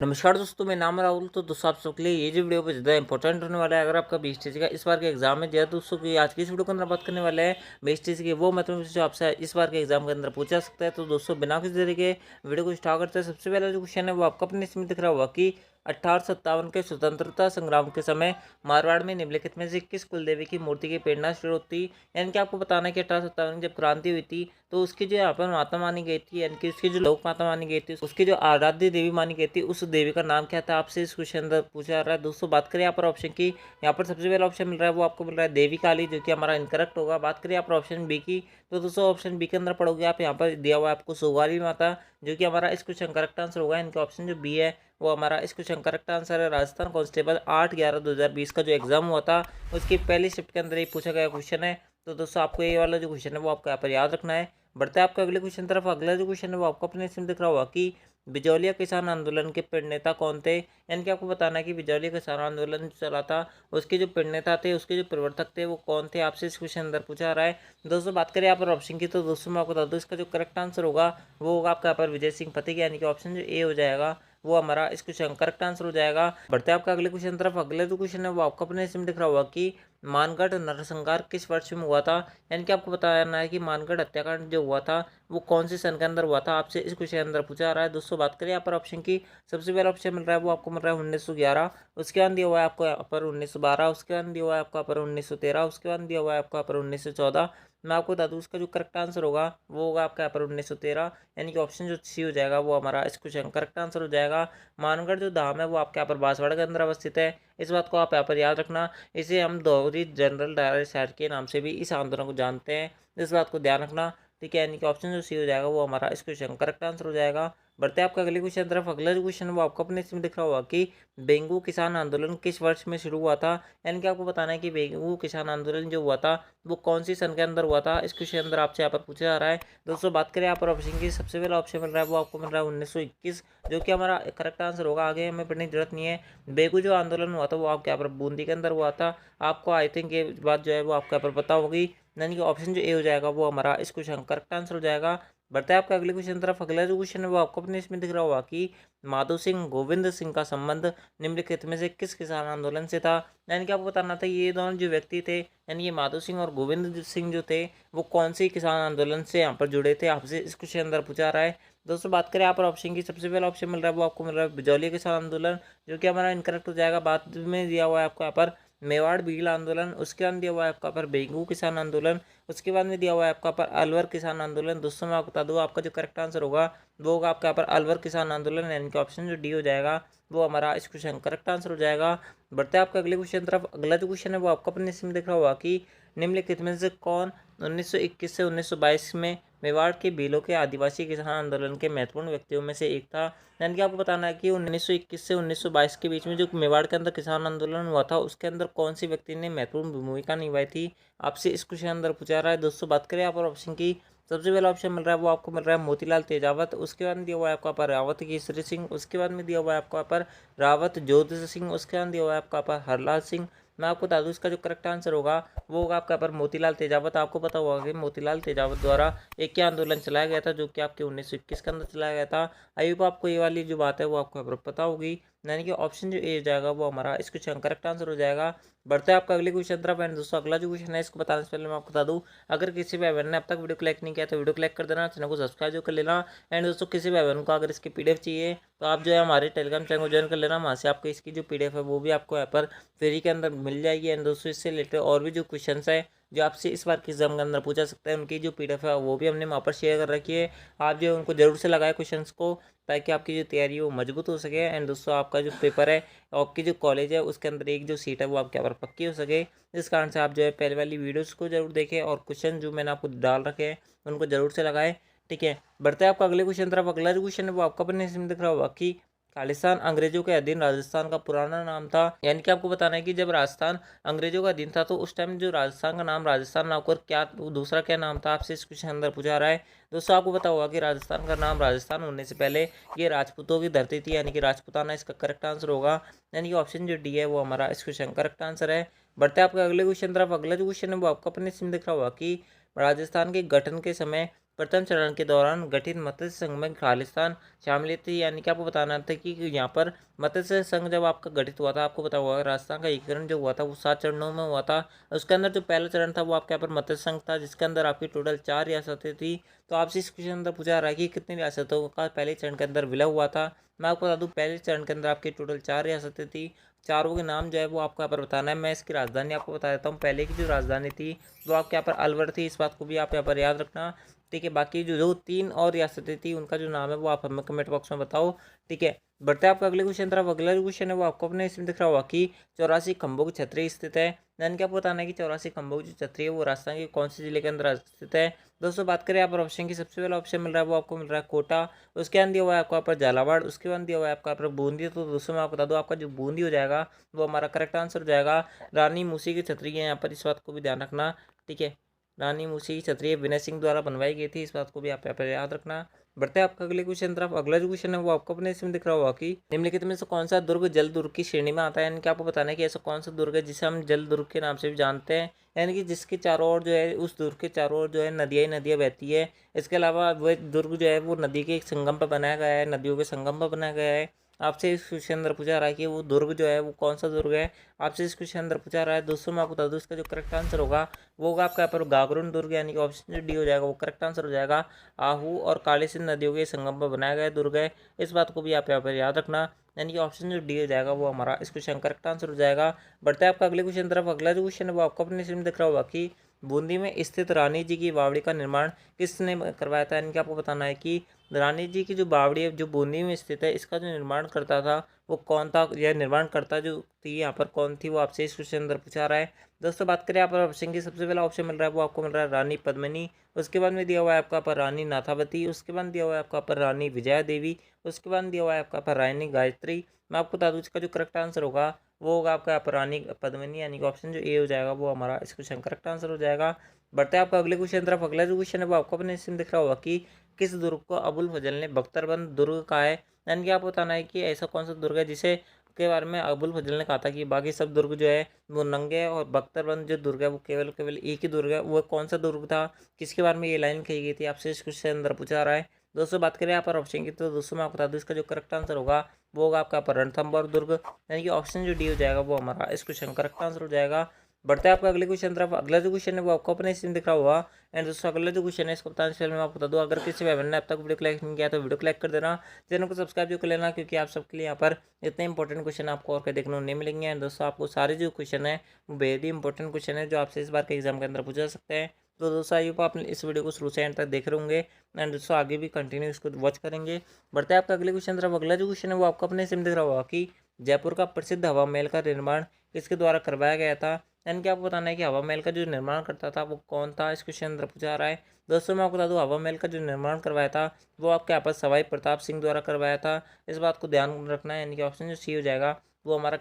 नमस्कार दोस्तों, मेरा नाम है राहुल। तो दोस्तों, आप सबके लिए ये जो वीडियो पे ज़्यादा इंपॉर्टेंट होने वाला है। अगर आपका बीएसटीसी का इस बार के एग्जाम में दिया दोस्तों की आज की इस वीडियो के अंदर बात करने वाले हैं बीएसटीसी के वो मतलब जो आपसे इस बार के एग्जाम के अंदर पूछा जा सकता है। तो दोस्तों, बिना किसी देरी के वीडियो को स्टार्ट करते हैं। सबसे पहला जो क्वेश्चन है वो आपको अपने इसमें दिख रहा होगा कि 1857 के स्वतंत्रता संग्राम के समय मारवाड़ में निम्नलिखित में से किस कुलदेवी की मूर्ति की प्रेरणा शुरू होती। यानी कि आपको बताना है कि 1857 जब क्रांति हुई थी तो उसकी जो यहाँ पर माता मानी गई थी, यानी कि उसकी जो लोक माता मानी गई थी, उसकी जो आराध्य देवी मानी गई थी, उस देवी का नाम क्या था, आपसे इस क्वेश्चन अंदर पूछा जा रहा है। दोस्तों, बात करें यहाँ पर ऑप्शन की, यहाँ पर सबसे पहला ऑप्शन मिल रहा है वो आपको मिल रहा है देवी काली, जो कि हमारा इनकरेक्ट होगा। बात करें यहाँ पर ऑप्शन बी की, तो दोस्तों ऑप्शन बी के अंदर पढ़ोगे आप, यहाँ पर दिया हुआ है आपको सोगाली माता, जो कि हमारा इस क्वेश्चन करेक्ट आंसर होगा। इनका ऑप्शन जो बी है वो हमारा इस क्वेश्चन करेक्ट आंसर है। राजस्थान कांस्टेबल 8/11/2020 का जो एग्जाम हुआ था उसकी पहली शिफ्ट के अंदर ही पूछा गया क्वेश्चन है। तो दोस्तों, आपको ये वाला जो क्वेश्चन है वो आपको यहाँ पर याद रखना है। बढ़ते हैं आपका अगले क्वेश्चन तरफ। अगला जो क्वेश्चन है वो आपको अपने इसमें दिख रहा होगा कि बिजौलिया किसान आंदोलन के प्रणेता कौन थे। यानी कि आपको बताना है कि बिजौलिया किसान आंदोलन जो चला था उसके जो प्रणेता थे, उसके जो प्रवर्तक थे वो कौन थे, आपसे इस क्वेश्चन अंदर पूछा जा रहा है। दोस्तों, बात करें यहाँ पर ऑप्शन की, तो दोस्तों मैं आपको बता दूँ इसका जो करेक्ट आंसर होगा वो होगा आपका यहाँ पर विजय सिंह फतेह, यानी कि ऑप्शन जो ए हो जाएगा वो हमारा इस क्वेश्चन करेक्ट आंसर हो जाएगा। बढ़ते हैं आपका अगले क्वेश्चन तरफ। अगले जो क्वेश्चन है वो आपको अपने इसमें दिख रहा होगा कि मानगढ़ नरसंहार किस वर्ष में हुआ था। यानी कि आपको बताना है कि मानगढ़ हत्याकांड जो हुआ था वो कौन से सन के अंदर हुआ था, आपसे इस क्वेश्चन अंदर पूछा जा रहा है। दोस्तों, बात करें यहाँ पर ऑप्शन की, सबसे पहला ऑप्शन मिल रहा है वो आपको मिल रहा है 1911, उसके बाद दिया हुआ है आपको यहाँ पर 1912, उसके बाद दिया हुआ है आपको यहाँ पर 1913, उसके बाद दिया हुआ है आपको यहाँ पर 1914। मैं आपको बता दूँ उसका जो करेक्ट आंसर होगा वो होगा आपका यहाँ पर 1913, यानी कि ऑप्शन जो सी हो जाएगा वो हमारा इस क्वेश्चन करेक्ट आंसर हो जाएगा। मानगढ़ जो धाम है वो आपके यहाँ पर बांसवाड़ा के अंदर अवस्थित है। इस बात को आप यहाँ पर याद रखना। इसे हम दोहरी जनरल डायर शहर के नाम से भी इस आंदोलन को जानते हैं, इस बात को ध्यान रखना। ठीक है, यानी कि ऑप्शन जो सी हो जाएगा वो हमारा इस क्वेश्चन करेक्ट आंसर हो जाएगा। बढ़ते हैं आपका अगले क्वेश्चन तरफ। अगला जो क्वेश्चन है वो आपको अपने इसमें दिख रहा होगा कि बेंगू किसान आंदोलन किस वर्ष में शुरू हुआ था। यानी कि आपको बताना है कि बेंगू किसान आंदोलन जो हुआ था वो कौन सी सन के अंदर हुआ था, इस क्वेश्चन अंदर आपसे यहाँ पर पूछा जा रहा है। दोस्तों, बात करें यहाँ पर ऑप्शन की, सबसे पहला ऑप्शन मिल रहा है वो आपको मिल रहा है 1921, जो कि हमारा करेक्ट आंसर होगा। आगे हमें पढ़ने की जरूरत नहीं है। बेगू जो आंदोलन हुआ था वो आपके यहाँ पर बूंदी के अंदर हुआ था। आपको आई थिंक ये बात जो है वो आपको यहाँ पर पता होगी, यानी कि ऑप्शन जो ए हो जाएगा वो हमारा इस क्वेश्चन करेक्ट आंसर हो जाएगा। बढ़ता है आपका अगले क्वेश्चन तरफ। अगला जो क्वेश्चन है वो आपको अपने इसमें दिख रहा होगा कि माधो सिंह गोविंद सिंह का संबंध निम्नलिखित में से किस किसान आंदोलन से था। यानी कि आपको बताना था ये दोनों जो व्यक्ति थे, यानी ये माधो सिंह और गोविंद सिंह जो थे वो कौन से किसान आंदोलन से यहाँ पर जुड़े थे, आपसे इस क्वेश्चन अंदर पूछा रहा है। दोस्तों, बात करें यहाँ पर ऑप्शन की, सबसे पहला ऑप्शन मिल रहा है वो आपको मिल रहा है बिजौलिया किसान आंदोलन, जो कि हमारा इनकरेक्ट हो जाएगा। बाद में दिया हुआ है आपको यहाँ पर मेवाड़ बील आंदोलन, उसके बाद दिया हुआ है आपका यहाँ पर बेंगू किसान आंदोलन, उसके बाद में दिया हुआ है आपका पर अलवर किसान आंदोलन। दोस्तों, मैं आपको बता दूँ आपका जो करेक्ट आंसर होगा वो होगा आपका यहाँ पर अलवर किसान आंदोलन, यानी कि ऑप्शन जो डी हो जाएगा वो हमारा इस क्वेश्चन करेक्ट आंसर हो जाएगा। बढ़ते हैं आपका अगले क्वेश्चन तरफ। अगला जो क्वेश्चन है वो आपको अपने इसमें दिख रहा होगा कि निम्नलिखित में से कौन 1921 से 1922 में मेवाड़ के भीलों के आदिवासी किसान आंदोलन के महत्वपूर्ण व्यक्तियों में से एक था। यानी कि आपको बताना है कि 1921 से 1922 के बीच में जो मेवाड़ के अंदर किसान आंदोलन हुआ था उसके अंदर कौन सी व्यक्ति ने महत्वपूर्ण भूमिका निभाई थी, आपसे इस क्वेश्चन अंदर पूछा रहा है। दोस्तों, बात करें यहाँ पर ऑप्शन की, सबसे पहला ऑप्शन मिल रहा है वो आपको मिल रहा है मोतीलाल तेजावत, उसके बाद में दिया हुआ है आपको यहाँ पर रावत केसरी सिंह, उसके बाद में दिया हुआ है आपको यहाँ पर रावत जोध सिंह, उसके बाद दिया हुआ है आपका यहाँ पर हरलाल सिंह। मैं आपको बता दूँ इसका जो करेक्ट आंसर होगा वो होगा आपका यहाँ पर मोतीलाल तेजावत। आपको पता होगा कि मोतीलाल तेजावत द्वारा एक क्या आंदोलन चलाया गया था जो कि आपके 1921 के अंदर चलाया गया था। आई होप आपको ये वाली जो बात है वो आपको यहाँ पर पता होगी, यानी कि ऑप्शन जो ए हो जाएगा वो हमारा इस क्वेश्चन करेक्ट आंसर हो जाएगा। बढ़ते हैं आपका अगले क्वेश्चन तरफ। एंड दोस्तों, अगला जो क्वेश्चन है इसको बताने से पहले मैं आपको बता दूं, अगर किसी भाई बहन ने अब तक वीडियो को लाइक नहीं किया तो वीडियो को लाइक कर देना, चैनल को सब्सक्राइब जो कर लेना। एंड दोस्तों, किसी भाई बहन को अगर इसकी पीडीएफ चाहिए तो आप जो है हमारे टेलीग्राम चैनल को ज्वाइन कर लेना, वहाँ से आपको इसकी जो पीडीएफ है वो भी आपको यहाँ पर फ्री के अंदर मिल जाएगी। एंड दोस्तों, इससे रिलेटेड और भी जो क्वेश्चन है जो आपसे इस बार के एग्जाम के अंदर पूछा सकता है उनकी जो पीडीएफ है वो भी हमने वहाँ पर शेयर कर रखी है। आप जो है उनको जरूर से लगाए क्वेश्चंस को, ताकि आपकी जो तैयारी है वो मजबूत हो सके। एंड दोस्तों, आपका जो पेपर है आपकी जो कॉलेज है उसके अंदर एक जो सीट है वो आपके यहाँ पर पक्की हो सके। इस कारण से आप जो है पहले वाली वीडियोस को जरूर देखें और क्वेश्चन जो मैंने आपको डाल रखे हैं उनको जरूर से लगाएं। ठीक है, बढ़ते हैं आपका अगले क्वेश्चन तरफ। अगला जो क्वेश्चन है वो आपका अपने इसमें दिख रहा होगा कि खालिस्तान अंग्रेजों के अधीन राजस्थान का पुराना नाम था। यानी कि आपको बताना है कि जब राजस्थान अंग्रेजों का अधीन था तो उस टाइम जो राजस्थान का नाम राजस्थान ना होकर क्या दूसरा क्या नाम था, आपसे इस क्वेश्चन अंदर पूछा रहा है। दोस्तों, आपको पता होगा कि राजस्थान का नाम राजस्थान होने से पहले ये राजपूतों की धरती थी, यानी कि राजपूताना इसका करेक्ट आंसर होगा। यानी कि ऑप्शन जो डी है वो हमारा इस क्वेश्चन करेक्ट आंसर है। बढ़ते हैं आपके अगले क्वेश्चन तरफ। अगला जो क्वेश्चन है वो आपको अपने इसमें दिख रहा होगा कि राजस्थान के गठन के समय प्रथम चरण के दौरान गठित मत्स्य संघ में खालिस्तान शामिलियत थी। यानी कि आपको बताना था कि यहाँ पर मत्स्य संघ जब आपका गठित हुआ था, आपको पता हुआ राजस्थान का एकीकरण जो हुआ था वो 7 चरणों में हुआ था। उसके अंदर जो पहला चरण था वो आपके यहाँ पर मत्स्य संघ था, जिसके अंदर आपकी टोटल 4 रियासतें थी। तो आपसे इस क्वेश्चन अंदर पूछा रहा है कि कितनी रियासतों का पहले चरण के अंदर विलय हुआ था। मैं आपको बता दूं पहले चरण के अंदर आपकी टोटल 4 रियासतें थी। चारों के नाम जो है वो आपको यहाँ पर बताना है। मैं इसकी राजधानी आपको बता देता हूँ। पहले की जो राजधानी थी वो आपके यहाँ पर अलवर थी, इस बात को भी आप यहाँ पर याद रखना। ठीक है, बाकी जो 3 और रियासतें थी उनका जो नाम है वो आप हमें कमेंट बॉक्स में बताओ। ठीक है, बढ़ते हैं आपका अगले क्वेश्चन तरफ। अगला जो क्वेश्चन है वो आपको अपने इसमें दिख रहा होगा कि 84 खंभों की छतरी स्थित है। यानी कि आपको बताना है कि 84 खंभों की जो छतरी है वो राजस्थान के कौन से जिले के अंदर स्थित है। दोस्तों बात करें यहाँ पर ऑप्शन की, सबसे पहला ऑप्शन मिल रहा है वो आपको मिल रहा है कोटा, उसके बाद दिया हुआ है आपको यहाँ पर झालावाड़, उसके बाद दिया हुआ है आपका यहाँ पर बूंदी। तो दोस्तों मैं आपको बता दूँ आपका जो बूंदी हो जाएगा वो हमारा करेक्ट आंसर हो जाएगा। रानी मूसी की छतरी है यहाँ पर, इस बात को भी ध्यान रखना। ठीक है, रानी मूसी की छतरी विनय सिंह द्वारा बनवाई गई थी, इस बात को भी आप यहाँ पर याद रखना। बढ़ते हैं आपका अगले क्वेश्चन तरफ। अगला जो क्वेश्चन है वो आपको अपने इसमें दिख रहा होगा कि निम्नलिखित में से कौन सा दुर्ग जल दुर्ग की श्रेणी में आता है। यानी कि आपको बताना है कि ऐसा कौन सा दुर्ग है जिसे हम जल दुर्ग के नाम से भी जानते हैं। यानी कि जिसके चारों ओर जो है, उस दुर्ग के चारों ओर जो है नदियाँ ही नदियाँ बहती है। इसके अलावा वह दुर्ग जो है वो नदी के एक संगम पर बनाया गया है, नदियों के संगम पर बनाया गया है। आपसे इस क्वेश्चन अंदर पूछा रहा है कि वो दुर्ग जो है वो कौन सा दुर्ग है। आपसे इस क्वेश्चन अंदर पूछा रहा है। दोस्तों मैं आपको बता दूँ इसका जो करेक्ट आंसर होगा वो होगा आपका यहाँ पर गागरुन दुर्ग। यानी कि ऑप्शन जो डी हो जाएगा वो करेक्ट आंसर हो जाएगा। आहू और काली सिंध नदियों के संगम पर बनाया गया दुर्ग है, इस बात को भी आप यहाँ पर याद रखना। यानी कि ऑप्शन जो डी हो जाएगा वो हमारा इस क्वेश्चन करेक्ट आंसर हो जाएगा। बढ़ते हैं आपका अगले क्वेश्चन तरफ। अगला जो क्वेश्चन है वो आपको अपने स्क्रीन दिख रहा होगा कि बूंदी में स्थित रानी जी की बावड़ी का निर्माण किसने करवाया था। यानी कि आपको बताना है कि रानी जी की जो बावड़ी है जो बूंदी में स्थित है, इसका जो निर्माण करता था वो कौन था, यह निर्माणकर्ता जो थी यहाँ पर कौन थी, वो आपसे इस क्वेश्चन अंदर पूछा रहा है। दोस्तों बात करें यहाँ पर ऑप्शन की, सबसे पहला ऑप्शन मिल रहा है वो आपको मिल रहा है रानी पद्मिनी, उसके बाद में दिया हुआ है आपका पर रानी नाथावती, उसके बाद दिया हुआ है आपका पर रानी विजया देवी, उसके बाद दिया हुआ है आपका पर रानी गायत्री। मैं आपको बता दूँ इसका जो करेक्ट आंसर होगा वो होगा आपका यहाँ पर रानी पद्मिनी। यानी कि ऑप्शन जो ए हो जाएगा वो हमारा इस क्वेश्चन करेक्ट आंसर हो जाएगा। बढ़ते हैं आपका अगले क्वेश्चन तरफ। अगला जो क्वेश्चन है वो आपको अपने इसमें दिख रहा होगा कि किस दुर्ग को अबुल फजल ने बख्तरबंद दुर्ग कहा है। यानी कि आपको बताना है कि ऐसा कौन सा दुर्ग है जिसे के बारे में अबुल फजल ने कहा था कि बाकी सब दुर्ग जो है वो नंगे है और बख्तरबंद जो दुर्ग है वो केवल केवल एक ही दुर्ग है। वो कौन सा दुर्ग था, किसके बारे में ये लाइन कही गई थी, आपसे इस क्वेश्चन अंदर पूछा रहा है। दोस्तों बात करें यहाँ पर ऑप्शन की, तो दोस्तों मैं आपको बता दूँ इसका जो करेक्ट आंसर होगा वो होगा आपका पर रणथंभौर दुर्ग। यानी कि ऑप्शन जो डी हो जाएगा वो हमारा इस क्वेश्चन करेक्ट आंसर हो जाएगा। बढ़ते हैं आपका अगले क्वेश्चन तरफ। अगला जो क्वेश्चन है वो आपको अपने स्क्रीन दिख रहा होगा। एंड दोस्तों अगला जो क्वेश्चन है इसको बताने से पहले मैं आपको बता दूँ, अगर किसी भाई ने अब तक वीडियो को लाइक नहीं किया तो वीडियो को लाइक कर देना, चैनल को सब्सक्राइब जो कर लेना, क्योंकि आप सबके लिए यहाँ पर इतने इंपॉर्टेंट क्वेश्चन आपको और देखने को नहीं मिलेंगे। एंड दोस्तों आपको सारे जो क्वेश्चन है वो बेहद ही इंपॉर्टेंट क्वेश्चन है जो आपसे इस बार के एग्जाम के अंदर पूछा जा सकते हैं। तो दोस्तों आई होप आप इस वीडियो को शुरू से एंड तक देख रहे होंगे एंड दोस्तों आगे भी कंटिन्यू इसको वॉच करेंगे। बढ़ते हैं आपका अगले क्वेश्चन तरफ। अगला जो क्वेश्चन है वो आपको अपने सिम दिख रहा होगा कि जयपुर का प्रसिद्ध हवा महल का निर्माण किसके द्वारा करवाया गया था। यानी कि आपको बताना है कि हवा महल का जो निर्माण करता था वो कौन था, इस क्वेश्चन अंदर पूछा रहा है। दोस्तों मैं आपको बता दूँ हवा महल का जो निर्माण करवाया था वो आपके यहाँ पर सवाई प्रताप सिंह द्वारा करवाया था, इस बात को ध्यान रखना है। यानी कि ऑप्शन जो सी हो जाएगा वो हमारा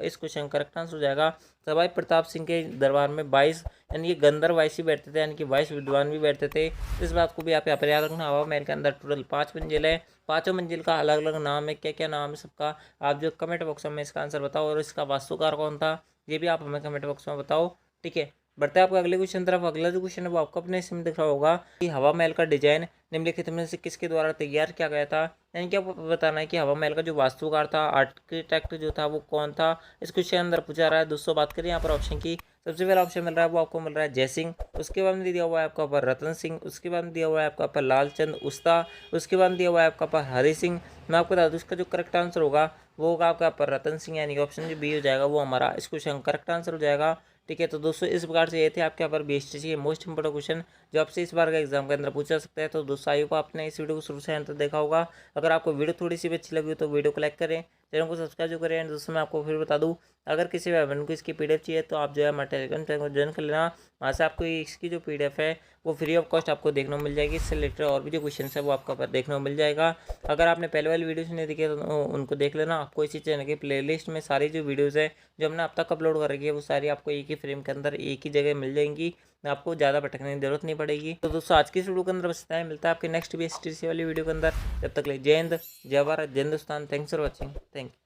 इस क्वेश्चन करेक्ट आंसर हो जाएगा। सवाई प्रताप सिंह के दरबार में 22 यानी कि गंधर्ववासी बैठते थे, यानी कि 22 विद्वान भी बैठते थे, इस बात को भी आप यहाँ पर याद रखना। हवा महल के अंदर टोटल 5 मंजिल है, पाँचों मंजिल का अलग अलग नाम है, क्या क्या नाम है सबका आप जो कमेंट बॉक्स में इसका आंसर बताओ, और इसका वास्तुकार कौन था ये भी आप हमें कमेंट बॉक्स में बताओ। ठीक है, बढ़ते हैं आपको अगले क्वेश्चन तरफ। अगला जो क्वेश्चन है वो आपको अपने इसमें दिख रहा होगा कि हवा महल का डिजाइन निम्नलिखित में से किसके द्वारा तैयार किया गया था। यानी कि आपको बताना है कि हवा महल का जो वास्तुकार था, आर्किटेक्ट जो था वो कौन था, इस क्वेश्चन अंदर पूछा रहा है। दोस्तों बात करें यहाँ पर ऑप्शन की, सबसे पहला ऑप्शन मिल रहा है वो आपको मिल रहा है जय सिंह, उसके बाद में दिया हुआ है आपका पर रतन सिंह, उसके बाद में दिया हुआ है आपका पर लालचंद उस्ता, उसके बाद दिया हुआ है आपका पर हरि सिंह। मैं आपको बता दूँ इसका जो करेक्ट आंसर होगा वो होगा आपका पर रतन सिंह। यानी कि ऑप्शन जो बी हो जाएगा वो हमारा इस क्वेश्चन करेक्ट आंसर हो जाएगा। ठीक है, तो दोस्तों इस प्रकार से ये थे आपके यहाँ पर बीएसटीसी के मोस्ट इंपोर्टेंट क्वेश्चन जो आपसे इस बार का एग्जाम के अंदर पूछा सकता है। तो दोस्तों आई होप आपने इस वीडियो को शुरू से अंत तक देखा होगा। अगर आपको वीडियो थोड़ी सी भी अच्छी लगी हो तो वीडियो को लाइक करें, चैनल को सब्सक्राइब जो करें। एंड दोस्तों मैं आपको फिर बता दूँ, अगर किसी भी बहन को इसकी पीडीएफ चाहिए तो आप जो है हमारे टेलीग्राम चैनल को ज्वाइन कर लेना, वहाँ से आपको इसकी जो पीडीएफ है वो फ्री ऑफ कॉस्ट आपको देखने को मिल जाएगी। इससे रिलेटेड और भी जो क्वेश्चन है वो आपको पर देखने को मिल जाएगा। अगर आपने पहले वाली वीडियोस नहीं देखी तो उनको देख लेना। आपको इसी चैनल की प्लेलिस्ट में सारी जो वीडियोज़ है जो हमने अब तक अपलोड कर रखी है वो सारी आपको एक ही फ्रेम के अंदर एक ही जगह मिल जाएंगी, आपको ज़्यादा भटकने की जरूरत नहीं पड़ेगी। तो दोस्तों आज की इस वीडियो के अंदर बस इतना ही, मिलता है आपके नेक्स्ट बीएसटीसी वाली वीडियो के अंदर। जब तक ले जय हिंद, जय भारत, जय Hindustan. Thanks for watching, thank you.